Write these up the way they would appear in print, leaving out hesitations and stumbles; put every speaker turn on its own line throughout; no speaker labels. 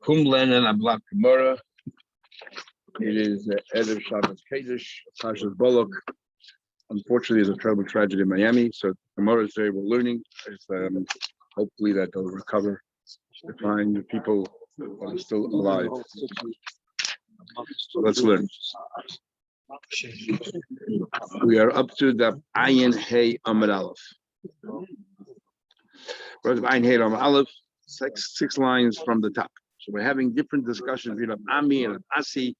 Kumlen and Ablak Gemara. It is Eder Shabbos Kedesh, Pashas Bolok. Unfortunately, there's a terrible tragedy in Miami, so Gemara is there. We're learning. Hopefully that they'll recover to find the people who are still alive. So let's learn. We are up to the Ayin Hey Amud Aleph. Ayin Hey Amud Aleph, six lines from the top. So we're having different discussions between Ami and Asi,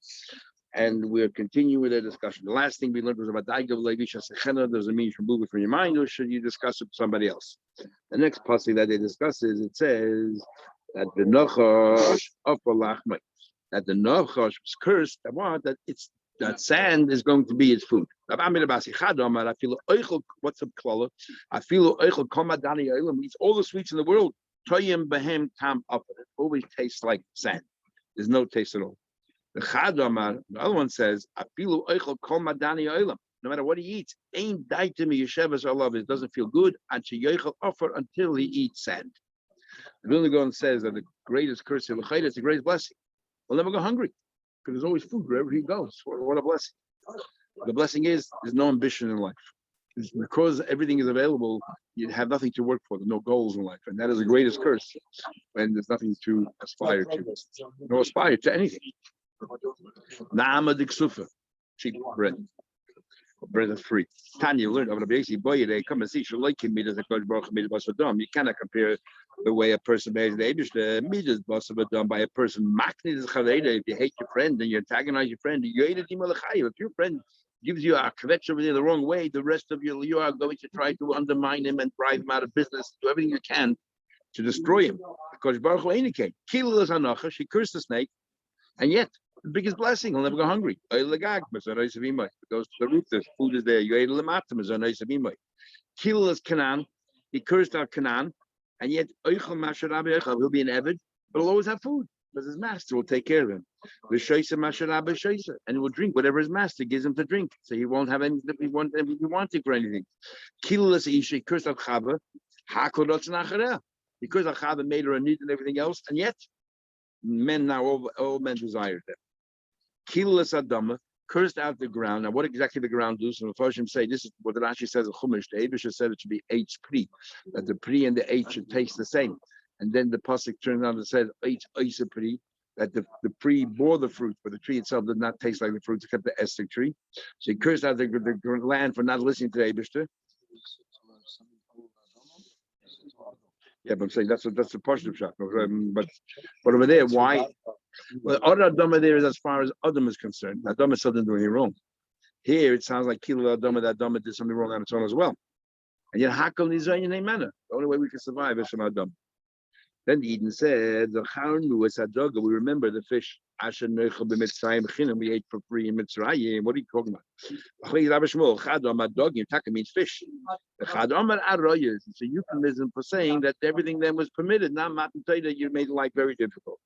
and we're continuing with the discussion. The last thing we learned was about Daigav Levisha Sechena. There's a means from Google from your mind, or should you discuss it with somebody else? The next passage that they discuss is it says that the Nachash of Lachmai, that the Nachash was cursed. That sand is going to be its food. What's a klala? I feel eats all the sweets in the world. Toyim behem tam up. It always tastes like sand. There's no taste at all. The other one says, no matter what he eats, ain't daitim yeshevas alav. It doesn't feel good until he eats sand. The Vilna Gaon says that the greatest curse is the greatest blessing. We'll never go hungry because there's always food wherever he goes. What a blessing! The blessing is there's no ambition in life. It's because everything is available, you have nothing to work for. There's no goals in life, and that is the greatest curse. And there's nothing to aspire to. No aspire to anything. Naama diksufa, cheap bread. Bread is free. Tanya learned of the boy they come and see shalakim midas baruch midas basadam. You cannot compare the way a person behaves the Eibush midas basadam by a person maknid is chaveda. If you hate your friend and you antagonize your friend, you hate it. If your friend gives you a kvetch over there the wrong way, the rest of you are going to try to undermine him and drive him out of business. Do everything you can to destroy him. Because Baruch Hu Einike, Kilas Hanacha, she cursed the snake, and yet the biggest blessing, he'll never go hungry. It goes to the roof, the food is there. You ate Kilas Canaan, he cursed out Canaan, and yet he'll be an Eved, but he'll always have food. Because his master will take care of him. And he will drink whatever his master gives him to drink. So he won't have anything if he wanted for anything. He cursed out Chava. Because Chava made her a need and everything else, and yet men now all men desire them. Kilas Adama cursed out the ground. Now, what exactly the ground does? So the Mepharshim say this is what the Rashi says in Chumash. The Eibush said it should be H pri, that the pri and the H should taste the same. And then the pasuk turns out and said H Isa pri, that the pri bore the fruit, but the tree itself did not taste like the fruit except the Esther tree. So he cursed out the land for not listening to the Eibush. Yeah, but I'm saying that's the portion of shot. But over there, why? Well, other Adama there is as far as Adam is concerned. Adam is didn't do anything wrong. Here it sounds like Kilo Adama, that Adama did something wrong on its own as well. And yet Hakol Nizayin in a manner. The only way we can survive is from Adam. Then Eden said, the Charnu is Hadoga. We remember the fish. Asher Nechel b'Mitzrayim we ate for free in Mitzrayim. What are you talking about? Chadam Adogim. Taka means fish. The Chadam Aroyas. It's a euphemism for saying that everything then was permitted. Now Matan Teda, you made life very difficult.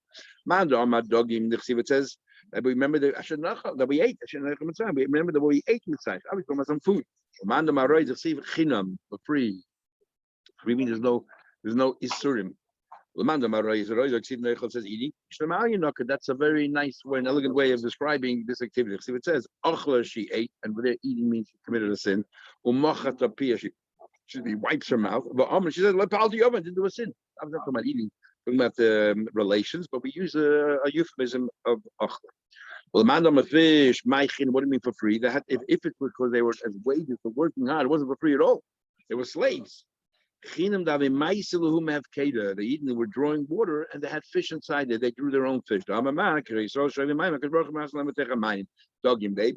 Mandam Adogim. It says that we remember the Asher Nechel that we ate. Asher Nechel Mitzrayim. We remember that we ate Mitzrayim. I was talking about some food. Mandam Aroyas. Chinam for free. Free means there's no isurim. Says eating. That's a very nice way, an elegant way of describing this activity. See, it says Achla, she ate, and with eating means she committed a sin. She wipes her mouth. But she said, didn't do a sin. I was not talking about eating, talking about the relations, but we use a euphemism of Achla. Well, mandam a fish, maichin. What do you mean for free? That if it was because they were as wages for working hard, it wasn't for free at all. They were slaves. The Eden were drawing water and they had fish inside there. They drew their own fish. Dogim, they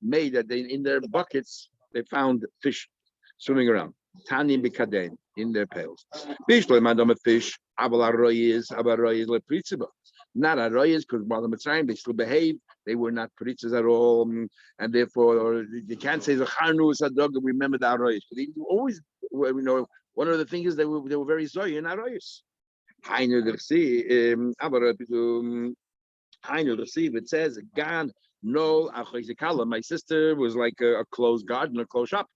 made that they in their buckets they found fish swimming around. Tanim bikaden in their pails. Fish fish. Not arroyes because while the Mitzrayim they still behaved. They were not pritzes at all, and therefore you can't say the charnu is a dog. Remember the arroyes. They always, one of the things is they were very zoy in arroyes. Hainu it says gan no achayzikala. My sister was like a closed garden, a closed shop.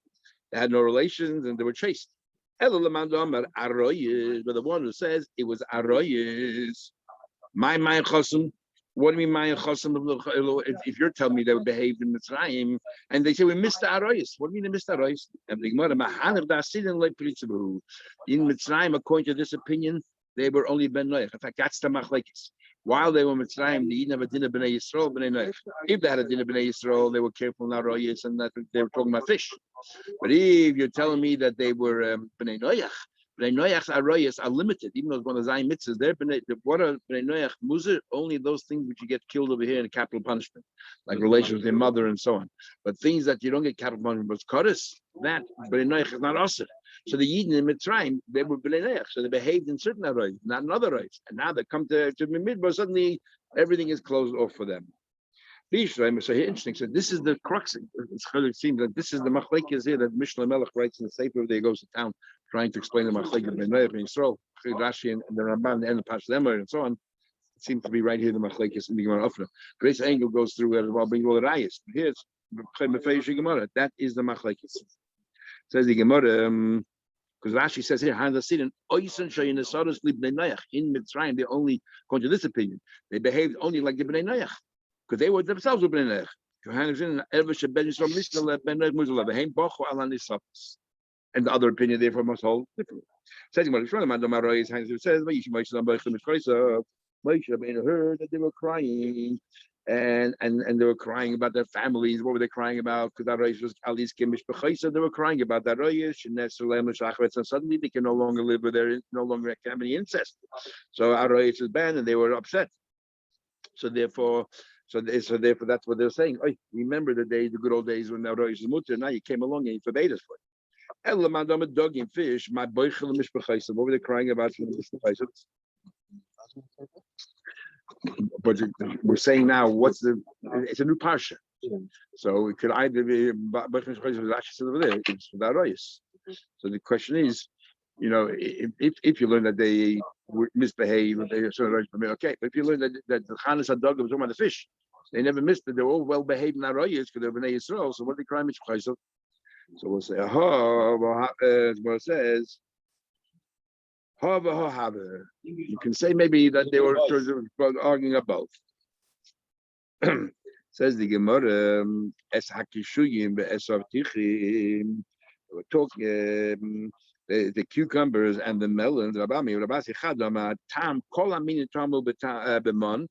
They had no relations and they were chaste. But the one who says it was arroyes. My chasam. What do you mean, my chasam? If you're telling me they were behaved in Mitzrayim, and they say we missed the arayis, what do you mean they missed the arayis? And the Gemara, "Mahanach da'asidin le'pritzabu." In Mitzrayim, according to this opinion, they were only ben noach. In fact, that's the machlekes. While they were Mitzrayim, they didn't have a din of bnei Yisrael, bnei noach. If they had a din of bnei Yisrael, they were careful in arayis, and that they were talking about fish. But if you're telling me that they were bnei noach, Bnei Noach's arayos are limited, even though it's one of the Zayin mitzvahs. What are Bnei Noach muzir? Only those things which you get killed over here in capital punishment, like relations with your mother and so on. But things that you don't get capital punishment, but Kodesh, that Bnei Noach is not osir. So the Yidden in Mitzrayim, they were Bnei Noach, so they behaved in certain arayos, not in other arayos. And now they come to Midbar, suddenly everything is closed off for them. So here, interesting. So this is the crux. It seems that this is the machlekes here that Mishnah Melech writes in the Sefer. There he goes to town trying to explain the machlekes ben Noach ben Yisrael, Rashi and the Ramban and the Pashas Emor and so on. It seems to be right here the machlekes in the Gemara Ofra. Grace Angel goes through it while being all the rayas. Here's Gemara. That is the machlekes. Says the Gemara. Because Rashi says here, in Mitzrayim, they only, according to this opinion, they behaved only like the Bnei Noach. Because they were themselves with Bnei Noach. And the other opinion, therefore, must hold differently. Says Moshe heard that they were crying, and they were crying about their families. What were they crying about? Because that was Ali's Kimish B'chaysa. They were crying about that Royesh and and suddenly they can no longer live with their, no longer have any incest. So our Royesh is banned, and they were upset. So therefore, that's what they're saying. Oh, remember the good old days when Royesh is mutter. Now you came along and you forbade us for it. Dog and fish. My boichel Mish B'chaysa. What were they crying about? But we're saying now, it's a new parsha. So it could either be Rashi over there, it's without Royas. So the question is, if you learn that they misbehave, they okay. But if you learn that the Chanas Hadog was talking about the fish, they never missed it. They were all well behaved in Royas because they were Bnei Yisrael. So what they cry Mishchayis? So we'll say, what it says. You can say maybe that they were arguing about both. Says the Gemara, Es Hakishuyim be'esav tichim. We're talking the cucumbers and the melons. Rabasi Chadama Tam Kol Amin Tamu B'Man,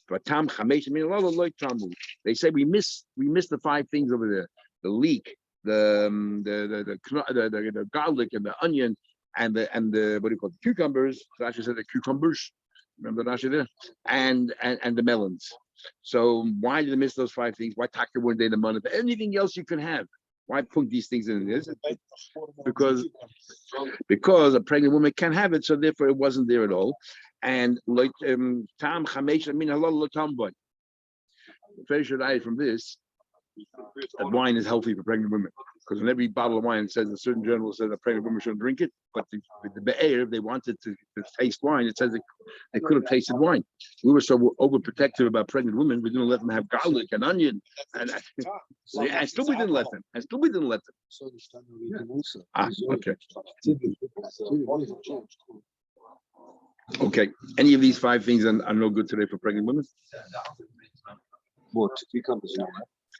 but Tam Chamesh Amin Lolo Loy Tamu. They say we missed the 5 things over there: the leek, the garlic and the onion. And the what do you call it? The cucumbers? Rashi said the cucumbers. Remember Rashi there? And the melons. So why did they miss those 5 things? Why taka weren't they the money? But anything else you can have. Why put these things in this? Because a pregnant woman can't have it, so therefore it wasn't there at all. And like tam chamesh, I mean halal tamboy. Very should I from this that wine is healthy for pregnant women. Because in every bottle of wine it says a certain journal says that pregnant women shouldn't drink it, but the be'er, if they wanted to taste wine, it says they could have tasted wine. We were so overprotective about pregnant women, we didn't let them have garlic and onion, and still we didn't let them. Okay. Okay. Any of these 5 things are no good today for pregnant women?
What? Cucumbers?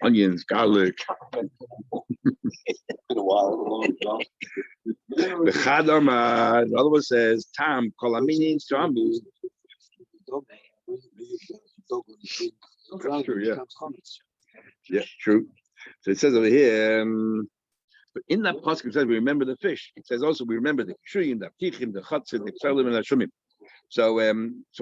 Onions, garlic.
Been a while.
The Chadama, the other one says, Tam, Kolamini, Tambu. True, yeah. Yeah, true. So it says over here, but in that pasuk it says we remember the fish. It says also we remember the kishuyim, the ptichim, the chatzim, the ksalim, and the shumim. So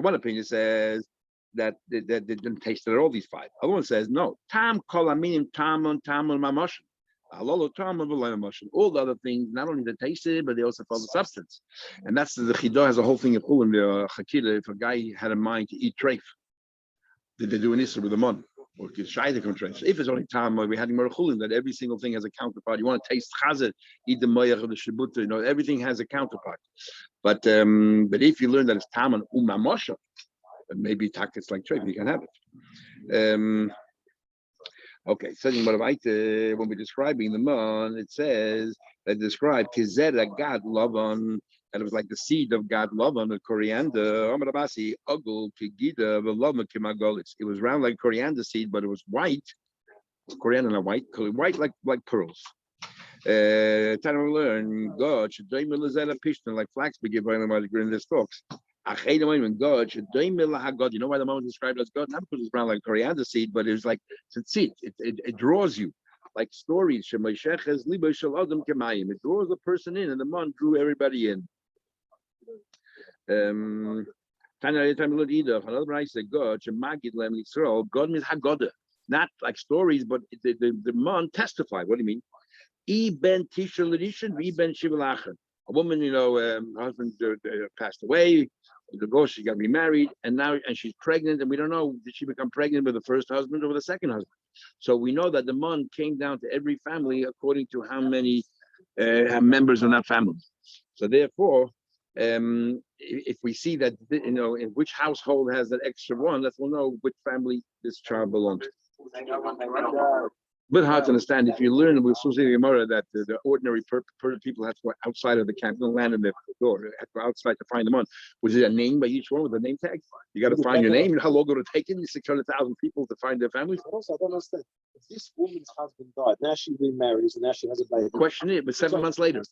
one opinion says that they didn't taste it at all, these 5. Other one says no. Tam kolaminim tamun mamoshin. All the other things, not only they tasted, but they also follow the substance. And that's the Chidah has a whole thing of pulim the Chakila. If a guy had in mind to eat treif, did they do an issur with the mon? Or shy to come treif? If it's only time, like we had in Merchulim, that every single thing has a counterpart. You want to taste chazir, eat the moyach of the shibuta. Everything has a counterpart. But if you learn that it's tam and umamosha, then maybe it's like treif, you can have it. Okay, so when we're describing the man, it says that describe Kizer Gad Lavan and it was like the seed of God, love on the coriander. It was round like coriander seed, but it was white. Coriander, not white, white like pearls. Time to learn God should like flax begin in the stalks. God should you know why the moment is described as God? Not because it's brown like coriander seed, but it's like it's it draws you. Like stories, it draws a person in, and the man drew everybody in. Another I said God means Haggadah, not like stories, but the man testified. What do you mean? A woman, her husband passed away, divorced, she got remarried, and she's pregnant, and we don't know, did she become pregnant with the first husband or with the second husband? So we know that the man came down to every family according to how many members in that family. So therefore, if we see that, in which household has that extra one, that we'll know which family this child belongs to. But hard to understand. If you learn with Susie Gemara that the ordinary people have to go outside of the camp, don't land in the door, have to go outside to find them on. Was it a name by each one with a name tag? You got to find your name. How long go to take in 600,000 people to find their families?
Also, I don't understand. If this woman's husband died, now she's been married, and now she has a baby.
Question it, but 7 months later.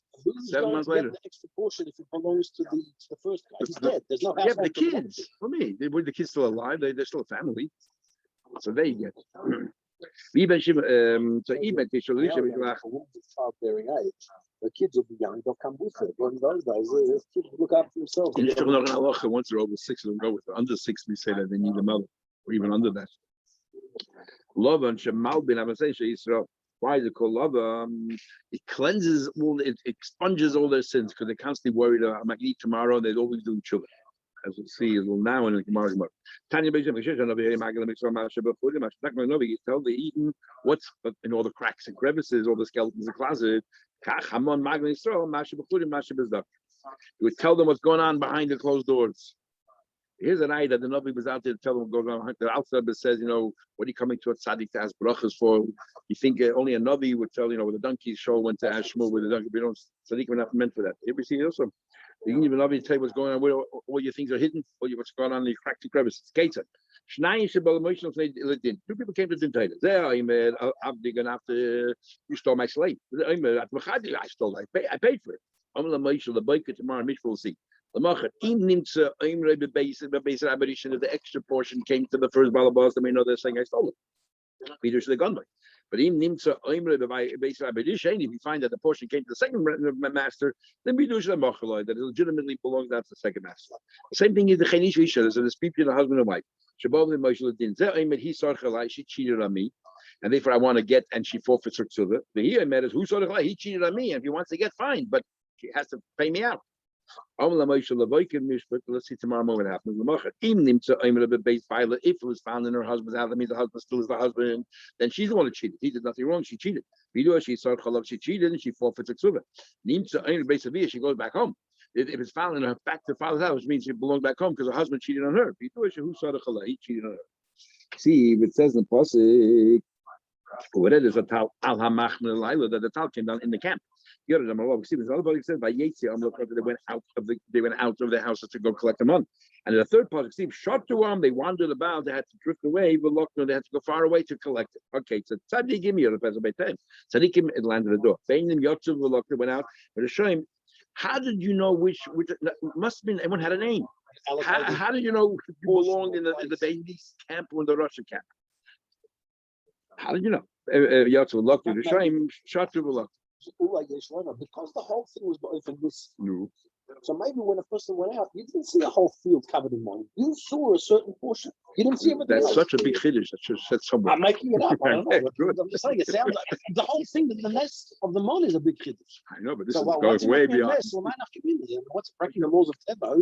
7 months later.
The extra portion if it belongs to the first guy. He's dead. There's no house.
Yeah, but the kids. For me, were the kids still alive? They're still a family. So there you get. Even so, even
childbearing age, the kids will be young. They'll come with her. But in those days, the kids look after themselves.
Once they're over 6, they'll go with her. Under 6, we say that they need a mother, or even under that. Love and Shemal bin Israel. Why is it called love? It cleanses it expunges all their sins because they're constantly worried. I might eat tomorrow. They're always doing tshuva. As we'll see, now in the Gemara. Tanya tell the eaten what's in all the cracks and crevices, all the skeletons in the closet. You would tell them what's going on behind the closed doors. Here's an eye that the Navi was out there to tell them what goes on. The Alpha says, what are you coming to a tzaddik to ask brachas for? You think only a Navi would tell, where the donkey's show went to Ashmur with the donkey. We don't, tzaddik were not meant for that. You ever see also? You can even Navi tell you what's going on, where all your things are hidden, what's going on in the cracks and crevices. Gates. 2 people came to Dintayla. There, after you stole my slave. I stole it. I paid for it. Tomorrow, Mitch will see. If the extra portion came to the first balabas, they may know they're saying I stole it. Peter should have gone by. But if you find that the portion came to the second master, then we do that it legitimately belongs to the second master. The same thing is the Chenish Isha, so the dispute between the husband and wife. She cheated on me, and therefore I want to get, and she forfeits her tzuvah. The here met is who he cheated on me, and if he wants to get, fine, but she has to pay me out. Let's see tomorrow morning what happens. If it was found in her husband's house, that means the husband still is the husband. Then she's the one who cheated. He did nothing wrong. She cheated. She cheated and she forfeits her tzuvah. She goes back home. If it's found in her back to father's house, which means she belonged back home because her husband cheated on her. He cheated on her. See, if it says in the pasuk, what it is, that the tal came down in the camp. They went out of their houses to go collect them on. And in the third part, Steve shot to them, they wandered about, they had to drift away, but they had to go far away to collect it. Okay, so tzaddikim it landed the door. They went out, but a shame. How did you know which must have been everyone had a name? How did you know who belonged in the baby's camp or in the Russian camp? How did you know?
Because the whole thing was open this. No. So maybe when a person went out, you didn't see a whole field covered in money. You saw a certain portion. You didn't see everything.
That's such a big chiddush. That should said somewhere.
I'm making it up. I don't know. I'm just saying it sounds like the whole thing. The nest of the money is a big chiddush.
I know, but this is going way beyond.
What's breaking the laws of Teva?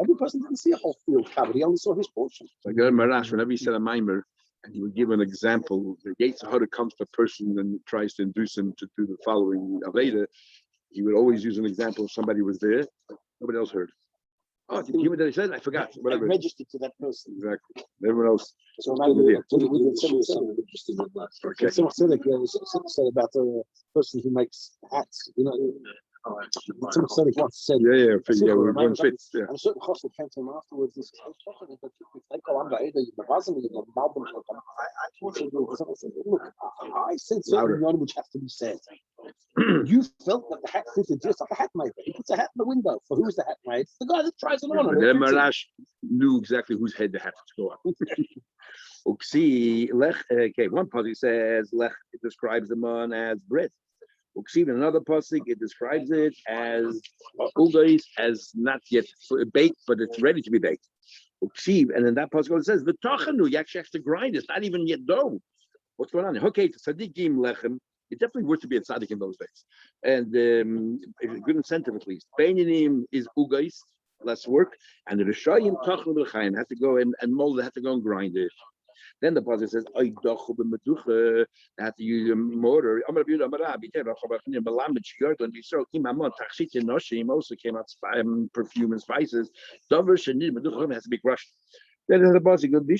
Every person didn't see a whole field covered. He only saw his portion.
So Marash, whenever he said a mimer, and he would give an example, the Yetzer Hara comes to a person and tries to induce him to do the following later. He would always use an example of somebody was there, nobody else heard. Oh, did you hear what he said? I forgot. Whatever.
Registered to that person.
Exactly. Everyone else.
So maybe interested in that. Okay. Someone said about the person who makes hats. Some Tzaddik once said,
Yeah,
"Sicher,
we're
man,
going fits. Yeah.
and a certain chassid came to him afterwards and said, "They call him the Eidah, the Bazim, the Malbim." I said, "Look, I said certain yon which have to be said. You felt that the hat fitted just like a hat maker. He puts a hat in the window. For who's the hat made? It's the guy that tries it on.
But then Marash knew exactly whose head the hat to go on. Okay, one pasuk says lech, it describes the man as bread. In another pasuk, it describes it as ugais, as not yet baked, but it's ready to be baked. And in that pasuk it says the tachanu, you actually have to grind. It's not even yet dough. What's going on? Okay, tzaddikim lechem. It definitely worth to be a tzaddik in those days, and a good incentive at least. Beinanim is ugais, less work, and the rishayim tachnu b'chaim have to go and mold it, have to go and grind it. Then the pasuk says, "I dachu b'meducha." Have to use a mortar. Also came out perfume and spices. Has to be crushed. Then the boss goes, they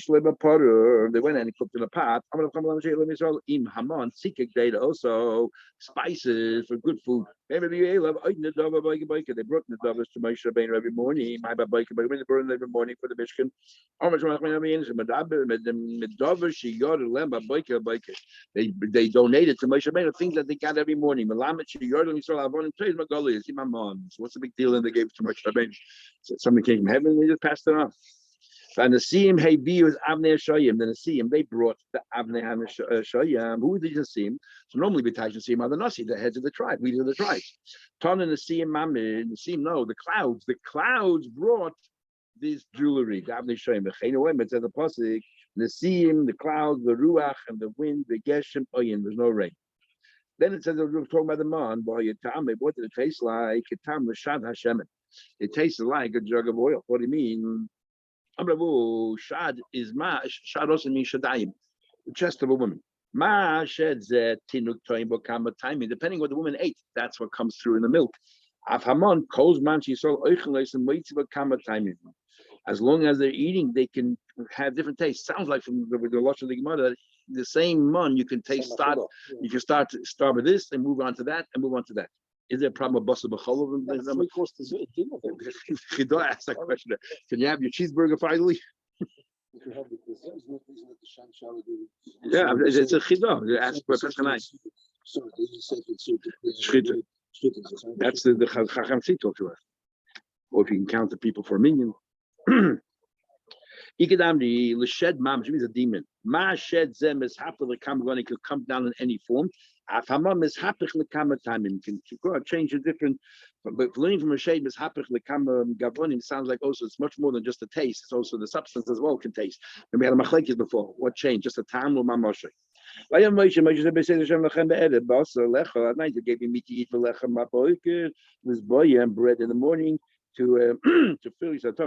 went and cooked in a pot. Im Haman, Sikik data also spices for good food. They brought the dovers to Moshe Rabbeinu every morning. My bike, but they burn every morning for the Mishkan. They donated to Moshe Rabbeinu things that they got every morning. So what's the big deal? And they gave it to Moshe Rabbeinu. So somebody came from heaven and they just passed it on. And the Nasiim Hebi was Avnei Shoyim. The Nasiim, they brought the Avnei Shoyim. Who did the Nasiim? So normally B'tai Nasiim are the Nasi, the heads of the tribe, leaders of the tribe. Ton and Nasiim Mamid, Nasiim, no, the clouds brought this jewelry. The Avnei Shoyim, the Chenoem, it says the Pasuk, Nasiim, the clouds, the Ruach, and the wind, the Geshem, Oyin, there's no rain. Then it says, we're talking about the man, what did it taste like? It tasted like a jug of oil. What do you mean? Shad is shad also means shadayim, the chest of a woman. Ma sheds tinuk toim bokama timing, depending what the woman ate, that's what comes through in the milk. Afhamon calls man she saw oichelos and waits bokama timing. As long as they're eating, they can have different tastes. Sounds like from the Lush of the Gemara, the same mon you can taste. You can start with this and move on to that and move on to that. Is there a problem with basa b'cholov? Chido asked that question. Can you have your cheeseburger finally? Yeah, it's a chido. Ask for Peshanai. That's the Chacham Tzit talks about. Or if you can count the people for a million. Ikadamri l'shed mam, she means a demon. Ma shed zem is hapel l'kam, it could come down in any form. Afhamam is hapich l'kam timing, can change a different. But learning from a shade is hapich l'kam gavonim sounds like also it's much more than just a taste. It's also the substance as well can taste. And we had a machlekes before. What changed? Just a time or mamoshe. At night, they gave me meat to eat for lechem, this boy and bread in the morning. To fill his and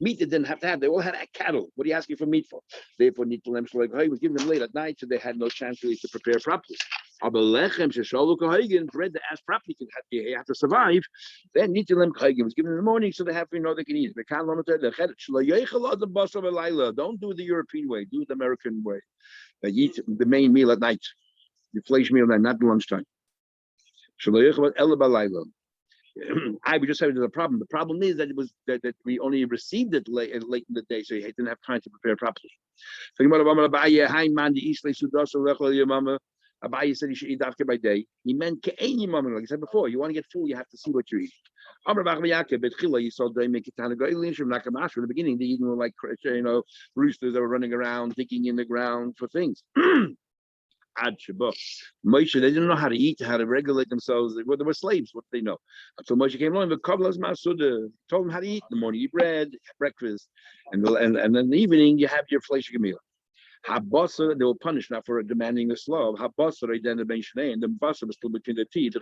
meat they didn't have to have. They all had cattle. What are you asking for meat for? Therefore, need to like he was giving them late at night, so they had no chance really to prepare properly. Bread that as properly you have to survive. Then need to was given in the morning, so they have they can eat. Don't do it the European way. Do it the American way. They eat the main meal at night, the flesh meal at night, not lunchtime. I would just say there's a problem. The problem is that it was that we only received it late in the day, so he didn't have time to prepare properly. So Abaye said you should eat after by day. He meant like I said before, you want to get full, you have to see what you eat. You saw they make it from the beginning, they eating like roosters that were running around, digging in the ground for things. Ad Shabbat. Moshe, they didn't know how to eat, how to regulate themselves. They were slaves. What they know? So Moshe came along, but Kabbalas Masuda told them how to eat. In the morning, you eat bread, breakfast, and then in the evening, you have your flesh meal. Habasa, they were punished now for demanding the slav. Habasa, then the Benshane, and the basa was still between the teeth.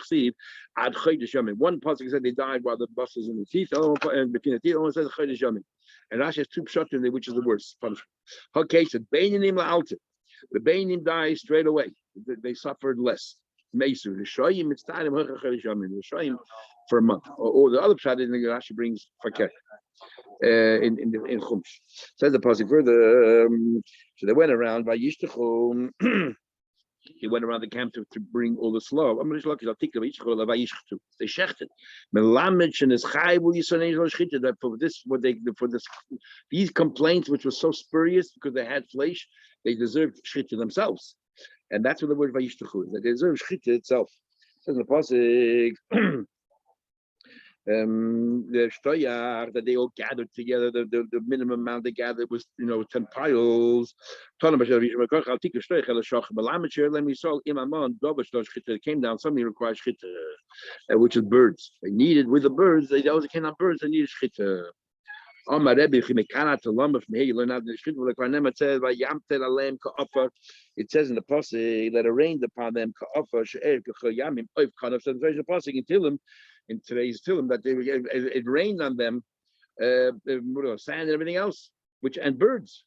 Ad Chodesh Yamin. One pasuk said they died while the bus was in the teeth. And between the teeth, one says Chodesh Yamin. And Rashi has two pshatim, which is the worst punishment. Okay, so Beinanim la'alta. The Bainim died straight away. They suffered less. Mesu, the Shoyim, it's time the Shoyim for a month. Or the other pshat in the Rashi brings fakir in Chumash. Says the pasuk further. So they went around by Yishtachum. He went around the camp to bring all the slav. They shechted. That for these complaints, which was so spurious because they had flesh, they deserved shchita themselves, and that's what the word vayishtachu is. They deserve shchita itself. It says in the pasuk. The shtoyach that they all gathered together, the minimum amount they gathered was 10 piles. It came down, somebody required shchita, which is birds. They needed with the birds, they always came on birds, they needed shchita. You learn out the shchita, it says in the pasuk that it rained upon them. In today's Tillim, that it rained on them, sand and everything else, and birds.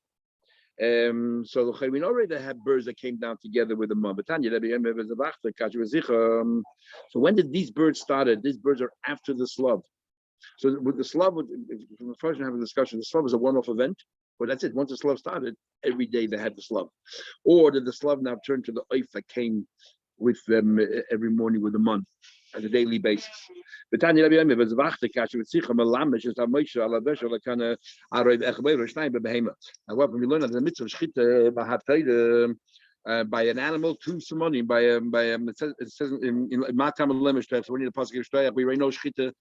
So we know already they had birds that came down together with the mom. So when did these birds started? These birds are after the slav. So with the slav, first we have a discussion. The slav was a one-off event, but that's it. Once the slav started, every day they had the slav. Or did the slav now turn to the oif that came with them every morning with the month on a daily basis? However, when you learn that the mitzvah of shchita by an animal to some money, it says in Matam Lemesh, when you the pasuk of we know shchita,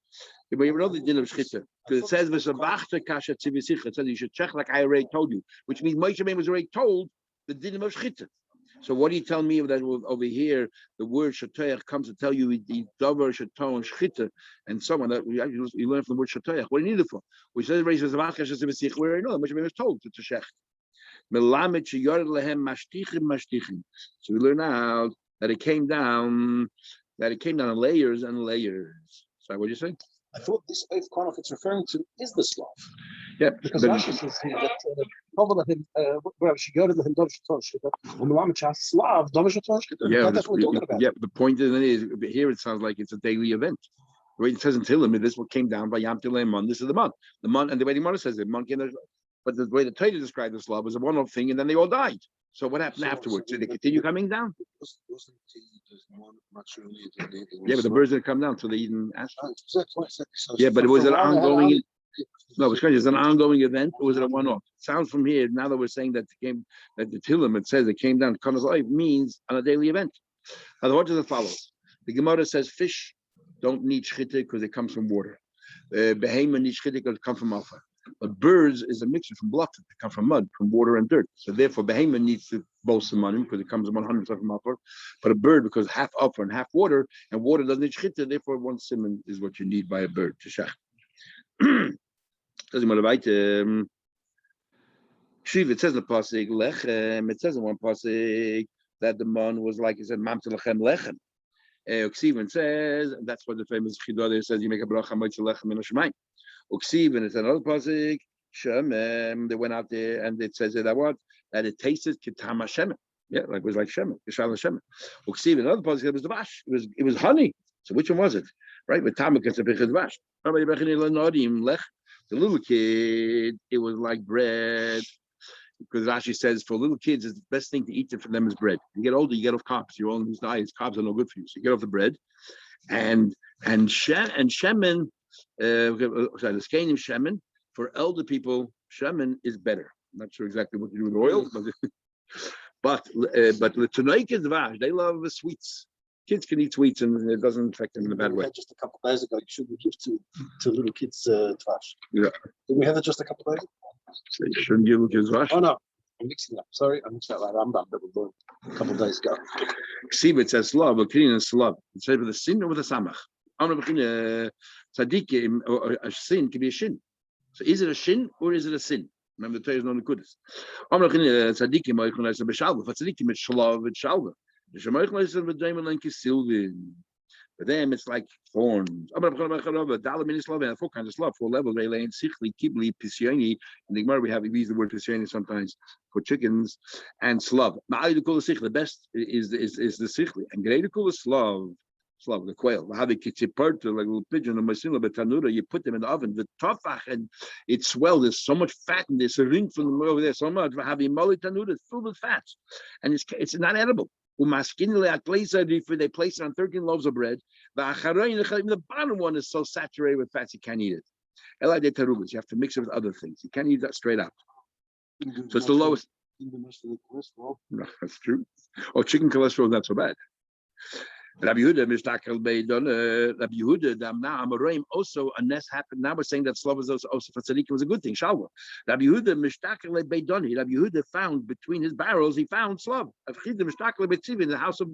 we know the din of shchita, because it says it says you should check like I already told you, which means Moshe was already told the din of shchita. So what do you tell me that over here the word shatoyach comes to tell you the davar shaton shchita and someone that you learn from the word shatoyach? What do you need it for? Which says where I know Moshe was told to shech. So we learn now that it came down in layers and layers. Sorry, what did you say?
I thought this eighth Konoch it's referring to is the Slav.
Yeah,
because Rashi says here that she go to the Slav.
Yeah,
that's what we're talking about.
Yeah, the point is here it sounds like it's a daily event. The way it says in Tillim, this what came down by Yam Tilem. This is the month. The month, and the way the Gemara says it, month came. But the way the Torah described the Slav was a one-off thing, and then they all died. So what happened afterwards? Did they continue coming down? Yeah, but the birds didn't come down, so they didn't ask. Yeah, but it was an ongoing. No, it's an ongoing event, or was it a one-off? It sounds from here now that we're saying that the Tillim, it says it came down. Konos life means on a daily event. Now, what does it follow? The Gemara says fish don't need shchita because it comes from water. Behemoth needs shchita because it comes from alpha. But birds is a mixture from blood that come from mud, from water and dirt. So therefore, behemoth needs to boast some money because it comes 100% from alpha. But a bird, because half alpha and half water, and water doesn't need shchita, therefore one simon is what you need by a bird to shach. Shiv, it says in the pasuk lechem. It says in one pasuk that the man was like he said mamte lechem lechem. Oksiven says that's what the famous chidah says. You make a bracha moitz lechem in a shemayim. Oksiven is another pasuk. Shem, they went out there and it says that it tasted kitam Hashem. Yeah, like it was like Shem, Kishal Hashem. Oksiven, another pasuk it was the vash. It was honey. So which one was it? Right, with Tamakas and Pichas vash. The little kid, it was like bread. Because Rashi says for little kids, it's the best thing to eat for them is bread. You get older, you get off carbs. You're on these diets, carbs are no good for you. So you get off the bread. And shemen, the skein of shemen, for elder people, shemen is better. I'm not sure exactly what to do with oil, but l'tanoik is vash. They love the sweets. Kids can eat sweets and it doesn't affect them in a bad way.
Just a couple of days ago, you shouldn't give to little kids trash.
Yeah.
Did we have it just a couple of days ago?
So you shouldn't give little kids trash.
Oh no, I'm mixing up. Sorry, I'm mixing up like Rambam that we learned a couple of days ago.
See, it says slav, but clean and slav. It says with a sin or with a samach. Tzaddik, or a sin can be a shin. So is it a shin or is it a sin? Remember the Torah is known as Kudus. Tzaddikim, for tzaddikim, it's shlav, it's shalva. For them, it's like thorns. Four kinds of slav, 4 levels. Sichli, kibli, pisyoni. In the Gemara, we use the word pisyoni sometimes for chickens and slav. The best is the sichli. And greater slav, the quail. Like a little pigeon or tanura, you put them in the oven. The tofach and it swells. There's so much fat and there's a ring from them over there. So much. Tanura is filled with fat, and it's not edible. They place it on 13 loaves of bread. The bottom one is so saturated with fats you can't eat it. You have to mix it with other things. You can't eat that straight up. So it's the lowest. No, that's true. Oh, chicken cholesterol is not so bad. Rabbi Yehuda, Rabbi Yehuda, now Amoraim also a nest happened. Now we're saying that Slav was also for tzaddikim was a good thing. Shalva. Rabbi Yehuda Mishtakel Beidoni. Rabbi Yehuda found between his barrels, he found Slav. In the house of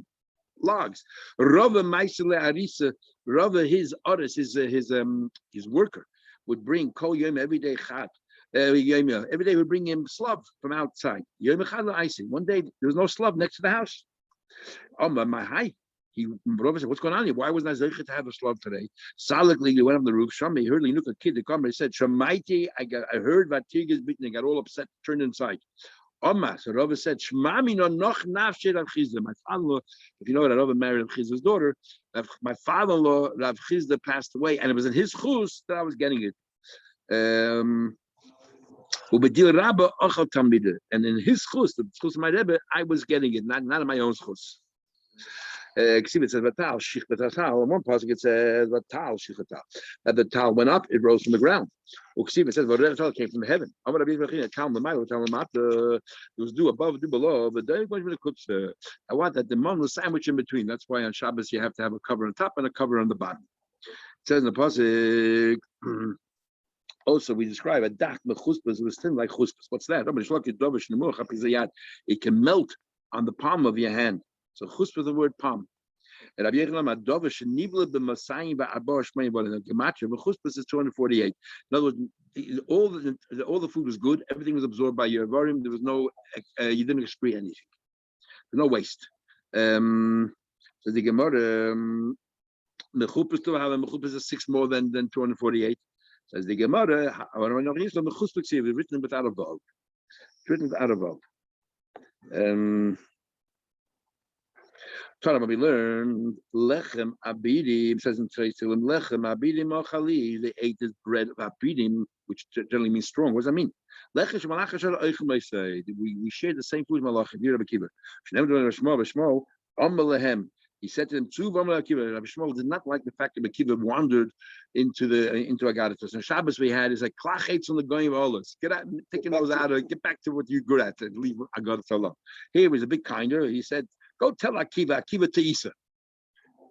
logs. Rava Maisele Arisa. Rava his oris, his worker would bring kol yom every day chat. Every day would bring him Slav from outside. One day there was no Slav next to the house. Oh my high. Rava said, "What's going on here? Why wasn't I zeicha to have a slav today?" Salikly, he went on the roof. Shami heard a kid to come. He said, "Shamaiti, I heard Vatig is beaten. I got all upset, turned inside." Amma, so Rava said, "Shmami no noch nafshe Rav Chizda." My father-in-law, if you know that Rava married Rav Chizda's daughter, my father-in-law Rav Chizda passed away, and it was in his chus that I was getting it. And in his chus, the chus of my Rebbe, I was getting it, not in my own chus. It says Vatal Shichbatal. In one passage it says Vatal Shichatal. That the tal went up, it rose from the ground. It says Vatal came from heaven. It was do above, do below. But I want that the man was sandwiched in between. That's why on Shabbos you have to have a cover on top and a cover on the bottom. It says in the passage. Also, we describe a dak mechuspas was thin like chuspas. What's that? It can melt on the palm of your hand. So chuspa the word palm. And Rabbi Yechon Adovish nivla b'masayim ba'arba shmein b'aden gematria. But chuspa is 248. In other words, all the food was good. Everything was absorbed by your varim. There was no, you didn't excrete anything. There's no waste. So the Gemara, mechupas to have a mechupas is 6 more than 248. Says the Gemara, written without a vav. Written without a vav. We learn lechem abidim. Says in Tzilim lechem abidim ochali. They ate this bread of abidim, which generally means strong. What does that mean? Lechem shmalachashar oichem leisay. We share the same food. Malachim. Rabbi Kiva. Shneim doing Shmo. Shmo. Amalehem. He said to them, "Two Rabbi Kiva." Rabbi Shmuel did not like the fact that Rabbi Kiva wandered into Agadatos. And Shabbos we had is like klachetz on the going of olas. Get out, taking those out. Get back to what you're good at and leave Agadatos alone. Here he was a bit kinder. He said, "Go tell Akiva to Isa.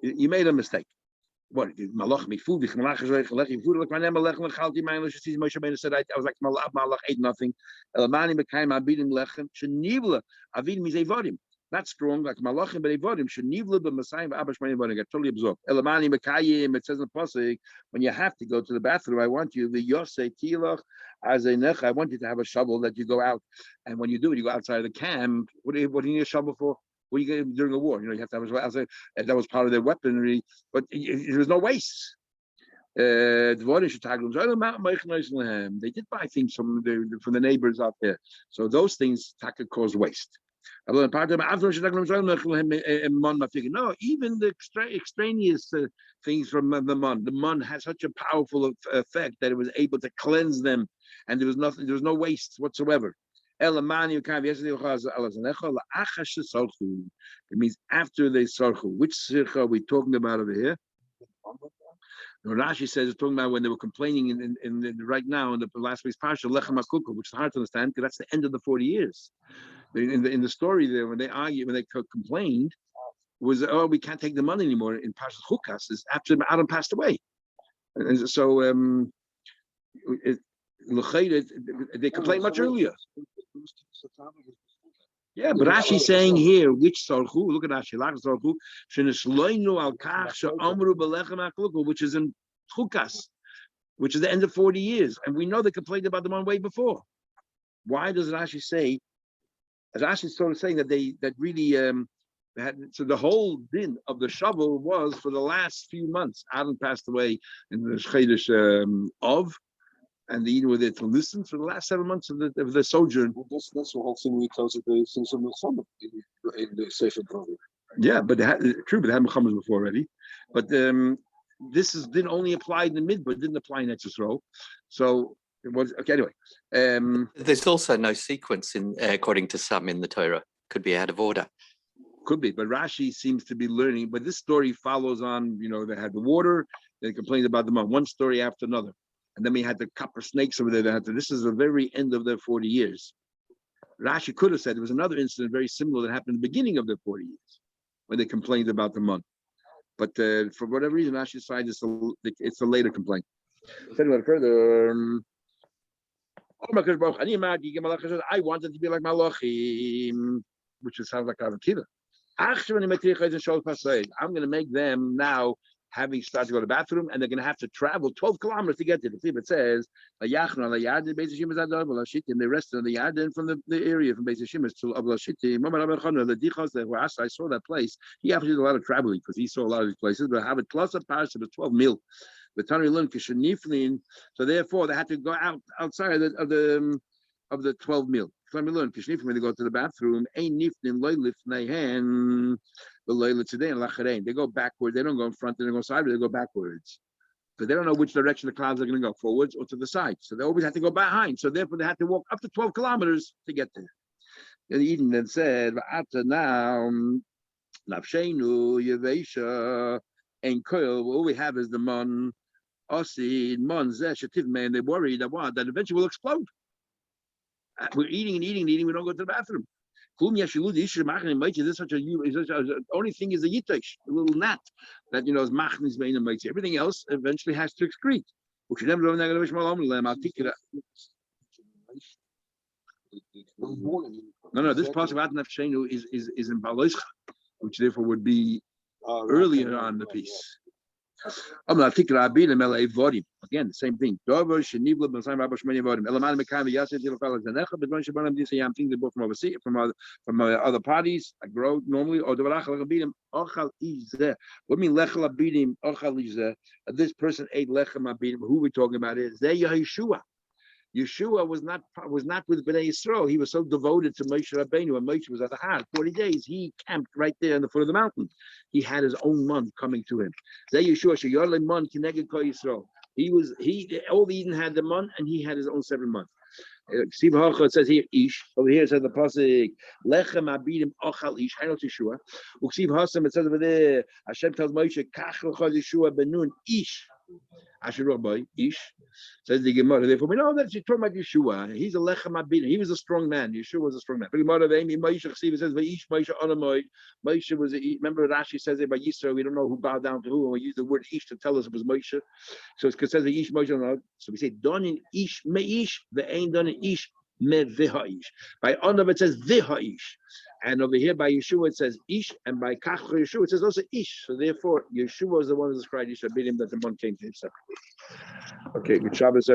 You made a mistake. What? Malach me food. Malach food. Like my name Malach lechalti. My English says Moshe Rabbeinu said I was like Malach ate nothing. Elamani became abidim lechem. Shenivla avidim is evodim. Not strong like malachim, but evodim. Shenivla b'masayim v'abash mani evodim. Got totally absorbed. Elamani mekayim. It says in the pasuk when you have to go to the bathroom, I want you the yosei tilach as a nech. I want you to have a shovel that you go out, and when you do it, you go outside of the camp. What do you need a shovel for? What you get during a war? You know, you have to have a shovel. And that was part of their weaponry, but there was no waste. They did buy things from the neighbors out there, so those things cause waste. No, even the extraneous things from the mun has such a powerful effect that it was able to cleanse them, and there was no waste whatsoever. It means after they sarchu. Which sircha are we talking about over here? Rashi says it's talking about when they were complaining in right now in the last week's parsha lechem hakukah, which is hard to understand because that's the end of the 40 years. In the story there, when they argued, when they complained, was we can't take the money anymore. In Parshas Chukas is after Adam passed away, and so they complained much earlier. Yeah, but Rashi's saying here, which sarchu? Look at Rashi. Sarchu shenisloinu al kach she'amru belechem hakukah, which is in Chukas, which is the end of 40 years, and we know they complained about them on way before. Why does Rashi say? Rashi is sort of saying that that really had, so the whole din of the shovel was for the last few months. Adam passed away in the Chedesh of, and the Eden were there to listen for the last 7 months of the sojourn.
Well, that's the whole thing we close the things of the summer in the Sefer Program.
Yeah, but true, but they had Muhammad before already. But this didn't only apply in the mid, but didn't apply in Eretz Yisrael. So. Okay, anyway.
There's also no sequence in according to some in the Torah. Could be out of order.
Could be, but Rashi seems to be learning. But this story follows on. They had the water. They complained about the month. One story after another, and then we had the copper snakes over there. This is the very end of their 40 years. Rashi could have said there was another incident very similar that happened in the beginning of their 40 years when they complained about the month. But for whatever reason, Rashi decided it's a later complaint. Further. I wanted to be like Malachim, which sounds like Avakida. I'm going to make them now having started to go to the bathroom, and they're going to have to travel 12 kilometers to get to the Klib. It says, they rested on the Yarden from the area from Beis Hashimas to Abla Shittim. The Dichos that were asked, I saw that place. He actually did a lot of traveling because he saw a lot of these places, but have it plus a parsha of 12 mil. The Tanri Lun Kishaniflin, so therefore they had to go outside of the 12 mil. When they go to the bathroom, they go backwards. They don't go in front. They don't go sideways. They go backwards. So they don't know which direction the clouds are going to go, forwards or to the side. So they always have to go behind. So therefore, they have to walk up to 12 kilometers to get there. And Eden then said, now, Nafshenu Yevesha and Koil. All we have is the Mon, Osid, Mon, Zeshativ man. They're worried that that eventually will explode. We're eating and eating and eating. We don't go to the bathroom. This is such a only thing is a yitesh, a little gnat that is machnis bein and everything else eventually has to excrete. No, this part of Atnaf Shenu is in Baloischa, which therefore would be earlier on the piece. Again, the same thing. Things they bought from overseas, from other parties. I grow normally. What mean this person ate lechem abidim? Who we talking about is Yeshua. Yeshua was not with Bnei Yisrael. He was so devoted to Moshe Rabbeinu. When Moshe was at the Har, 40 days, he camped right there in the foot of the mountain. He had his own month coming to him. Yeshua sheyarle mon kineged kol Yisrael. All the Eden had the month, and he had his own 7 months. It says here ish. Over here it says the pasuk lechem abidim ochal ish. Hanot Yeshua. Uksiv hasam. It says over there Hashem tells Moshe kach l'chol Yeshua benun ish. Asher by ish. Says the Gemara. Therefore, we know that you're talking about Yeshua. He's a lechem abidim. He was a strong man. Yeshua was a strong man. The Gemara Moshe says v'ish Moshe onamoy. Moshe was. Remember Rashi says it by Yisro. We don't know who bowed down to who. And we use the word ish to tell us it was Moshe. So it says ish Moshe onamoy. So we say don in ish meish ve'ain don in ish me v'ha'ish. By onav it says v'ha'ish. And over here by Yeshua it says ish, and by kach Yeshua it says also ish. So therefore Yeshua was the one who described Ish Abidim that the one came to him separately. Okay, good Shabbos everybody.